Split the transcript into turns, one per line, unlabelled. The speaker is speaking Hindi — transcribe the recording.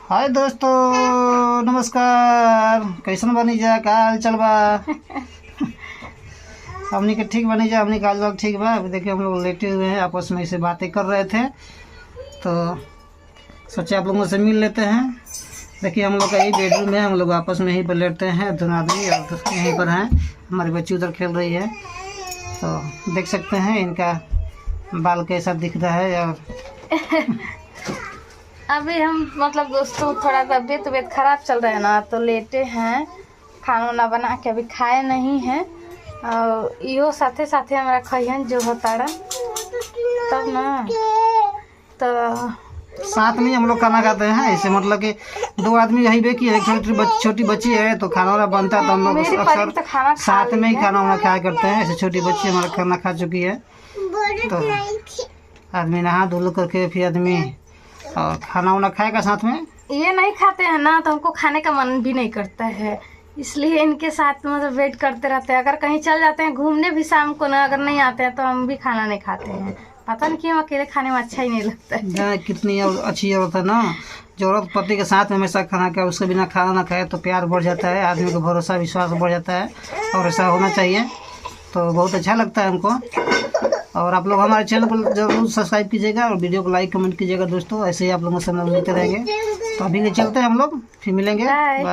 हाय दोस्तों, नमस्कार। कैसन बनी जा? का हाल चल बा? हमनी के ठीक बनी जा, हमनी का हाल ठीक बा। अभी देखिए हम लोग लेटे हुए हैं, आपस में ऐसे बातें कर रहे थे तो सोचे आप लोगों से मिल लेते हैं। देखिए हम लोग का यही बेडरूम है, हम लोग आपस में यहीं पर लेटते हैं दोनों आदमी, और यहीं पर हैं। हमारी बच्ची उधर खेल रही है तो देख सकते हैं इनका बाल कैसा दिख रहा है। और
अभी हम मतलब दोस्तों थोड़ा तबीयत खराब चल रहा है ना, तो लेटे हैं। खाना वाना बना के अभी खाए नहीं हैं, और इहो साथे साथे हमारा खइहन जो होता तब ना, तो
साथ में हम लोग खाना खाते हैं। ऐसे मतलब कि दो आदमी यही बे की छोटी बच्ची है तो खाना वाना बनता है तो हम लोग
मेरी
अक्सर
परी तो खाना
साथ में ही खाना वाना खाया करते हैं। ऐसे छोटी बच्ची हमारा खाना खा चुकी है तो आदमी नहा धुल करके फिर आदमी और खाना वाना खाएगा साथ में।
ये नहीं खाते हैं ना, तो हमको खाने का मन भी नहीं करता है, इसलिए इनके साथ मतलब वेट करते रहते हैं। अगर कहीं चल जाते हैं घूमने भी शाम को ना, अगर नहीं आते हैं तो हम भी खाना नहीं खाते हैं। पता नहीं क्यों, अकेले खाने में अच्छा ही नहीं लगता है।
कितनी अच्छी औरत है ना, जो औरत पति के साथ में हमेशा खाना खाए, उसके बिना खाना ना खाए तो प्यार बढ़ जाता है, आदमी का भरोसा विश्वास बढ़ जाता है, और ऐसा होना चाहिए। तो बहुत अच्छा लगता है हमको। और आप लोग हमारे चैनल को जरूर सब्सक्राइब कीजिएगा और वीडियो को लाइक कमेंट कीजिएगा दोस्तों। ऐसे ही आप लोगों से हम लोग मिलते रहेंगे। तो अभी चलते हैं हम लोग, फिर मिलेंगे। बाय।